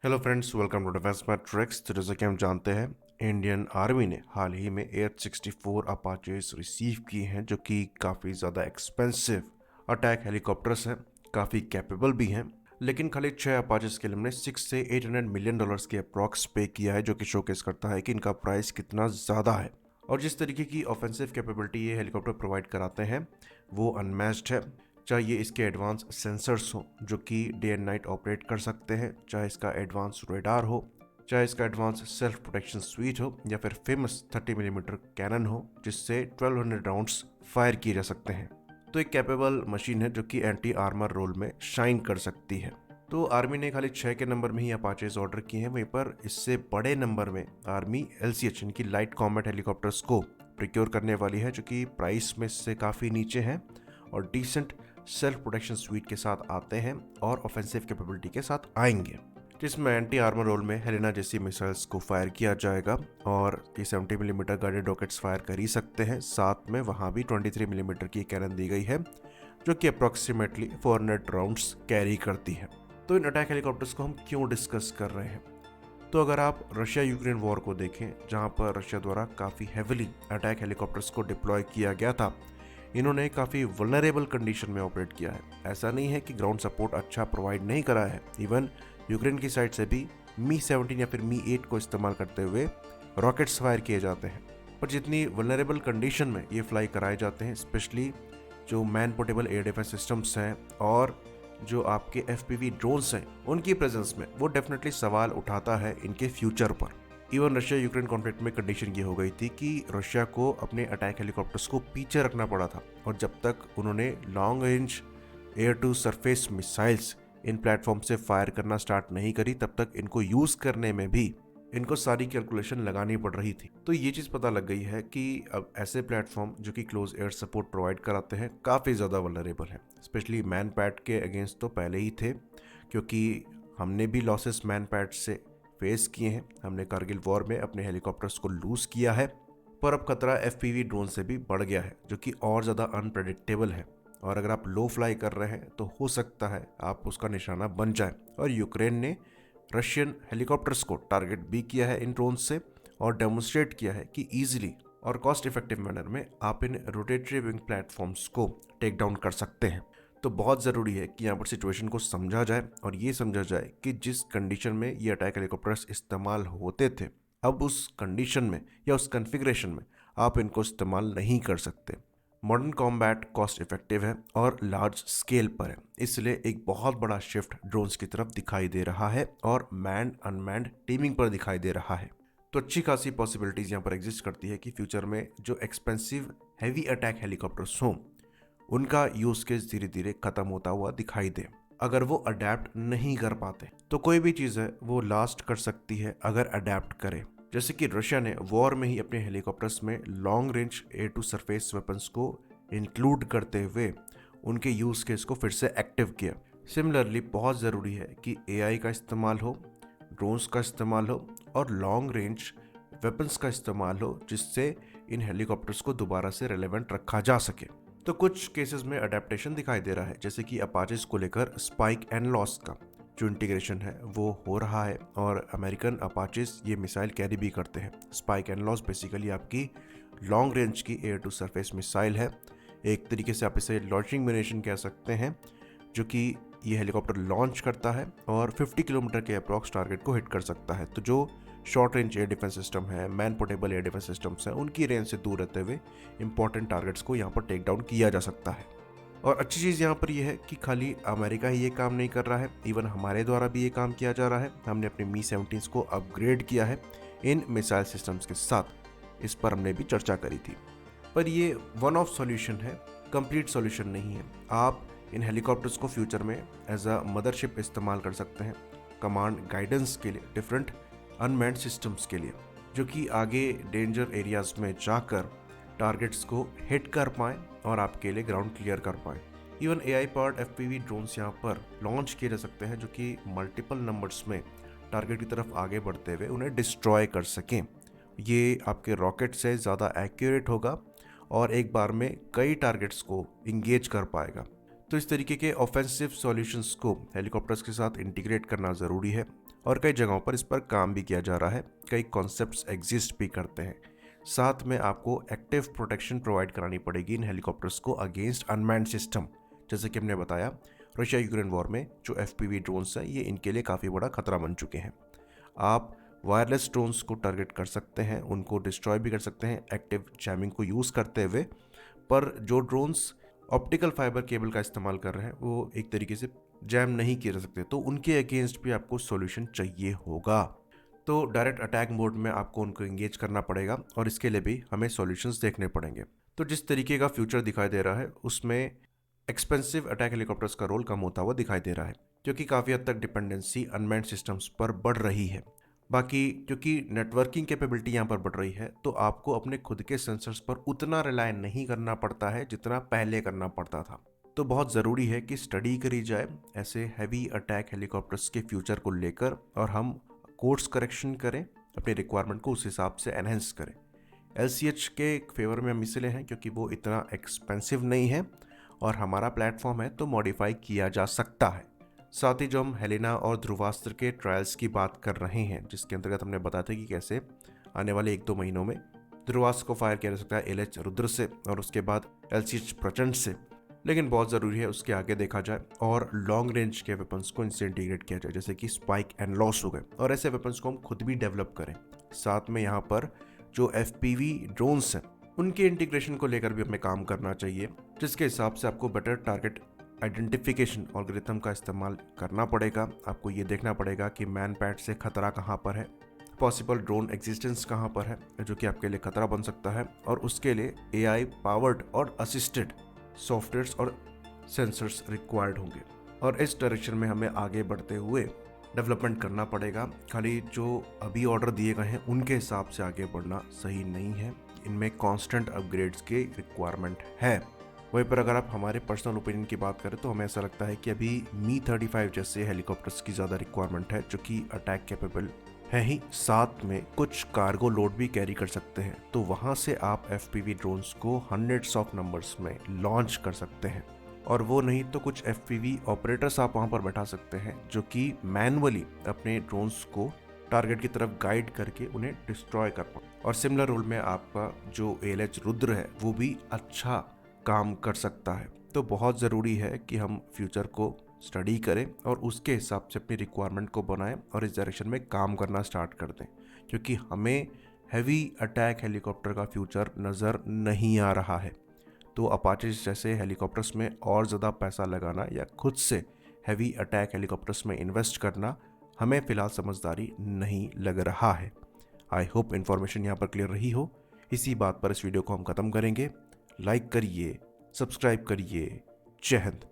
Hello friends, welcome to Defence Matrix. तो जैसा कि हम जानते हैं, इंडियन आर्मी ने हाल ही में AH-64 अपाचेज रिसीव की हैं, जो कि काफ़ी ज़्यादा एक्सपेंसिव अटैक हेलीकॉप्टर्स हैं, काफ़ी कैपेबल भी हैं। लेकिन खाली 6 अपाचेज के लिए हमने 6 से 800 मिलियन डॉलर्स के अप्रॉक्स पे किया है, जो कि शोकेस करता है कि इनका प्राइस कितना ज़्यादा है। और जिस तरीके की ऑफेंसिव कैपेबिलिटी ये हेलीकॉप्टर प्रोवाइड कराते हैं वो अनमैच्ड है। चाहे ये इसके एडवांस सेंसर्स हो जो कि डे एंड नाइट ऑपरेट कर सकते हैं, चाहे इसका एडवांस रेडार हो, चाहे इसका एडवांस सेल्फ प्रोटेक्शन स्वीट हो, या फिर फेमस 30 मिलीमीटर कैनन हो जिससे 1200 राउंड्स फायर किए जा सकते हैं। तो एक कैपेबल मशीन है जो कि एंटी आर्मर रोल में शाइन कर सकती है। तो आर्मी ने खाली 6 के नंबर में ही अपाचेज ऑर्डर किए हैं, वहीं पर इससे बड़े नंबर में आर्मी LCH इनकी लाइट कॉम्बैट हेलीकॉप्टर्स को प्रिक्योर करने वाली है, जो कि प्राइस में से काफ़ी नीचे हैं और डिसेंट सेल्फ प्रोटेक्शन स्वीट के साथ आते हैं और ऑफेंसिव कैपेबिलिटी के साथ आएंगे, जिसमें एंटी आर्मर रोल में हेलेना जैसी मिसाइल्स को फायर किया जाएगा। और ये 70 मिलीमीटर गाइडेड रॉकेट्स फायर कर ही सकते हैं, साथ में वहाँ भी 23 मिलीमीटर की कैनन दी गई है जो कि अप्रॉक्सीमेटली 400 राउंड्स कैरी करती है। तो इन अटैक हेलीकॉप्टर्स को हम क्यों डिस्कस कर रहे हैं? तो अगर आप रशिया यूक्रेन वॉर को देखें, जहाँ पर रशिया द्वारा काफ़ी हेविली अटैक हेलीकॉप्टर्स को डिप्लॉय किया गया था, इन्होंने काफ़ी वल्नरेबल कंडीशन में ऑपरेट किया है। ऐसा नहीं है कि ग्राउंड सपोर्ट अच्छा प्रोवाइड नहीं करा है, इवन यूक्रेन की साइड से भी मी-17 या फिर मी-8 को इस्तेमाल करते हुए रॉकेट्स फायर किए जाते हैं। पर जितनी वल्नरेबल कंडीशन में ये फ्लाई कराए जाते हैं, स्पेशली जो man portable air defence systems हैं और जो आपके FPV ड्रोन्स हैं, उनकी प्रेजेंस में वो डेफिनेटली सवाल उठाता है इनके फ्यूचर पर। इवन रशिया यूक्रेन कॉन्फ्लिक्ट में कंडीशन ये हो गई थी कि रशिया को अपने अटैक हेलीकॉप्टर्स को पीछे रखना पड़ा था, और जब तक उन्होंने long range air to surface missiles इन प्लेटफॉर्म से फायर करना स्टार्ट नहीं करी, तब तक इनको यूज करने में भी इनको सारी कैलकुलेशन लगानी पड़ रही थी। तो ये चीज़ पता लग गई है कि अब ऐसे प्लेटफॉर्म जो कि क्लोज एयर सपोर्ट प्रोवाइड कराते हैं काफ़ी ज़्यादा वल्नरेबल है। स्पेशली मैन पैड के अगेंस्ट तो पहले ही थे, क्योंकि हमने भी लॉसेस मैन पैड से फेस किए हैं। हमने कारगिल वॉर में अपने हेलीकॉप्टर्स को लूज़ किया है, पर अब खतरा FPV ड्रोन से भी बढ़ गया है, जो कि और ज़्यादा अनप्रेडिक्टेबल है। और अगर आप लो फ्लाई कर रहे हैं तो हो सकता है आप उसका निशाना बन जाए। और यूक्रेन ने रशियन हेलीकॉप्टर्स को टारगेट भी किया है इन ड्रोन से, और डेमोन्स्ट्रेट किया है कि ईजिली और कॉस्ट इफेक्टिव मैनर में आप इन रोटेटरी विंग प्लेटफॉर्म्स को टेक डाउन कर सकते हैं। तो बहुत ज़रूरी है कि यहाँ पर सिचुएशन को समझा जाए और ये समझा जाए कि जिस कंडीशन में ये अटैक हेलीकॉप्टर्स इस्तेमाल होते थे, अब उस कंडीशन में या उस कॉन्फ़िगरेशन में आप इनको इस्तेमाल नहीं कर सकते। मॉडर्न कॉम्बैट कॉस्ट इफेक्टिव है और लार्ज स्केल पर है, इसलिए एक बहुत बड़ा शिफ्ट ड्रोन्स की तरफ दिखाई दे रहा है और मैन अनमैन्ड टीमिंग पर दिखाई दे रहा है। तो अच्छी खासी पॉसिबिलिटीज़ यहाँ पर एग्जिस्ट करती है कि फ्यूचर में जो एक्सपेंसिव हैवी अटैक हेलीकॉप्टर्स हों, उनका यूज केस धीरे धीरे खत्म होता हुआ दिखाई दे। अगर वो अडेप्ट नहीं कर पाते तो कोई भी चीज़ है वो लास्ट कर सकती है अगर अडेप्ट करे। जैसे कि रशिया ने वॉर में ही अपने हेलीकॉप्टर्स में long range air to surface weapons को इंक्लूड करते हुए उनके यूज केस को फिर से एक्टिव किया। सिमिलरली बहुत ज़रूरी है कि AI का इस्तेमाल हो, ड्रोन्स का इस्तेमाल हो और लॉन्ग रेंज वेपन्स का इस्तेमाल हो, जिससे इन हेलीकॉप्टर्स को दोबारा से रेलेवेंट रखा जा सके। तो कुछ केसेस में अडेप्टेशन दिखाई दे रहा है, जैसे कि अपाचेस को लेकर स्पाइक एंड लॉस का जो इंटीग्रेशन है वो हो रहा है, और अमेरिकन अपाचेस ये मिसाइल कैरी भी करते हैं। स्पाइक एंड लॉस बेसिकली आपकी लॉन्ग रेंज की एयर टू सरफेस मिसाइल है। एक तरीके से आप इसे लॉन्चिंग म्यूनिशन कह सकते हैं, जो कि ये हेलीकॉप्टर लॉन्च करता है और 50 किलोमीटर के अप्रॉक्स टारगेट को हिट कर सकता है। तो जो short range air defence system है, man portable air defence systems हैं, उनकी रेंज से दूर रहते हुए इंपॉर्टेंट टारगेट्स को यहाँ पर टेक डाउन किया जा सकता है। और अच्छी चीज़ यहाँ पर यह है कि खाली अमेरिका ही ये काम नहीं कर रहा है, इवन हमारे द्वारा भी ये काम किया जा रहा है। हमने अपने मी-17 को अपग्रेड किया है इन मिसाइल सिस्टम्स के साथ। इस पर हमने भी चर्चा करी थी। पर ये वन ऑफ सॉल्यूशन है, कंप्लीट सॉल्यूशन नहीं है। आप इन हेलीकॉप्टर्स को फ्यूचर में एज अ मदरशिप इस्तेमाल कर सकते हैं, कमांड गाइडेंस के लिए, डिफरेंट अनमैन्ड सिस्टम्स के लिए, जो कि आगे डेंजर एरियाज में जाकर टारगेट्स को हिट कर पाएँ और आपके लिए ग्राउंड क्लियर कर पाएँ। Even AI powered FPV drones यहाँ पर लॉन्च किए जा सकते हैं, जो कि मल्टीपल नंबर्स में टारगेट की तरफ आगे बढ़ते हुए उन्हें डिस्ट्रॉय कर सकें। ये आपके रॉकेट से ज़्यादा एक्यूरेट होगा और एक बार में कई टारगेट्स को इंगेज कर पाएगा। तो इस तरीके के ऑफेंसिव सॉल्यूशंस को हेलीकॉप्टर्स के साथ इंटीग्रेट करना ज़रूरी है, और कई जगहों पर इस पर काम भी किया जा रहा है, कई कॉन्सेप्ट्स एग्जिस्ट भी करते हैं। साथ में आपको एक्टिव प्रोटेक्शन प्रोवाइड करानी पड़ेगी इन हेलीकॉप्टर्स को अगेंस्ट अनमैन्ड सिस्टम। जैसे कि हमने बताया, रशिया यूक्रेन वॉर में जो FPV ड्रोन्स हैं ये इनके लिए काफ़ी बड़ा खतरा बन चुके हैं। आप वायरलेस ड्रोन्स को टारगेट कर सकते हैं, उनको डिस्ट्रॉय भी कर सकते हैं एक्टिव जैमिंग को यूज़ करते हुए, पर जो ड्रोन्स ऑप्टिकल फाइबर केबल का इस्तेमाल कर रहे हैं वो एक तरीके से जैम नहीं किए जा सकते, तो उनके अगेंस्ट भी आपको सॉल्यूशन चाहिए होगा। तो डायरेक्ट अटैक मोड में आपको उनको एंगेज करना पड़ेगा और इसके लिए भी हमें सॉल्यूशंस देखने पड़ेंगे। तो जिस तरीके का फ्यूचर दिखाई दे रहा है उसमें एक्सपेंसिव अटैक हेलीकॉप्टर्स का रोल कम होता हुआ दिखाई दे रहा है, क्योंकि काफ़ी हद तक डिपेंडेंसी अनमैन्ड सिस्टम्स पर बढ़ रही है। बाकी क्योंकि नेटवर्किंग कैपेबिलिटी यहाँ पर बढ़ रही है, तो आपको अपने खुद के सेंसर्स पर उतना रिलाय नहीं करना पड़ता है जितना पहले करना पड़ता था। तो बहुत ज़रूरी है कि स्टडी करी जाए ऐसे हैवी अटैक हेलीकॉप्टर्स के फ्यूचर को लेकर, और हम कोर्स करेक्शन करें, अपनी रिक्वायरमेंट को उस हिसाब से एनहेंस करें। LCH के फेवर में हम इसलिए हैं क्योंकि वो इतना एक्सपेंसिव नहीं है और हमारा प्लेटफॉर्म है तो मॉडिफाई किया जा सकता है। साथ ही जो हम हेलेना और ध्रुवास्त्र के ट्रायल्स की बात कर रहे हैं, जिसके अंतर्गत हमने बताया था कि कैसे आने वाले 1-2 महीनों में ध्रुवास्त्र को फायर किया जा सकता है LH रुद्र से और उसके बाद LCH प्रचंड से, लेकिन बहुत ज़रूरी है उसके आगे देखा जाए और लॉन्ग रेंज के वेपन्स को इनसे इंटीग्रेट किया जाए, जैसे कि स्पाइक एंड लॉस हो गए, और ऐसे वेपन्स को हम खुद भी डेवलप करें। साथ में यहाँ पर जो FPV ड्रोन्स हैं उनके इंटीग्रेशन को लेकर भी हमें काम करना चाहिए, जिसके हिसाब से आपको बेटर टारगेट आइडेंटिफिकेशन एल्गोरिथम का इस्तेमाल करना पड़ेगा। आपको ये देखना पड़ेगा कि मैन पैड से खतरा कहाँ पर है, पॉसिबल ड्रोन एग्जिस्टेंस कहाँ पर है जो कि आपके लिए खतरा बन सकता है, और उसके लिए AI पावर्ड और असिस्टेड सॉफ्टवेयर्स और सेंसर्स रिक्वायर्ड होंगे। और इस डायरेक्शन में हमें आगे बढ़ते हुए डेवलपमेंट करना पड़ेगा। खाली जो अभी ऑर्डर दिए गए हैं उनके हिसाब से आगे बढ़ना सही नहीं है, इनमें कांस्टेंट अपग्रेड्स की रिक्वायरमेंट है। वहीं पर अगर आप हमारे पर्सनल ओपिनियन की बात करें तो हमें ऐसा लगता है कि अभी Mi-35 जैसे हेलीकॉप्टर्स की ज़्यादा रिक्वायरमेंट है, जो कि अटैक कैपेबल है ही, साथ में कुछ कार्गो लोड भी कैरी कर सकते हैं। तो वहाँ से आप FPV ड्रोन्स को हंड्रेड्स ऑफ नंबर्स में लॉन्च कर सकते हैं, और वो नहीं तो कुछ FPV ऑपरेटर्स आप वहाँ पर बैठा सकते हैं जो कि मैनुअली अपने ड्रोन्स को टारगेट की तरफ गाइड करके उन्हें डिस्ट्रॉय कर पाए। और सिमिलर रोल में आपका जो LH रुद्र है वो भी अच्छा काम कर सकता है। तो बहुत ज़रूरी है कि हम फ्यूचर को स्टडी करें और उसके हिसाब से अपनी रिक्वायरमेंट को बनाएं और इस डायरेक्शन में काम करना स्टार्ट कर दें, क्योंकि हमें हैवी अटैक हेलीकॉप्टर का फ्यूचर नज़र नहीं आ रहा है। तो अपाचे जैसे हेलीकॉप्टर्स में और ज़्यादा पैसा लगाना या खुद से हैवी अटैक हेलीकॉप्टर्स में इन्वेस्ट करना हमें फ़िलहाल समझदारी नहीं लग रहा है। आई होप इन्फॉर्मेशन यहाँ पर क्लियर रही हो। इसी बात पर इस वीडियो को हम ख़त्म करेंगे। लाइक करिए, सब्सक्राइब करिए। जय हिंद।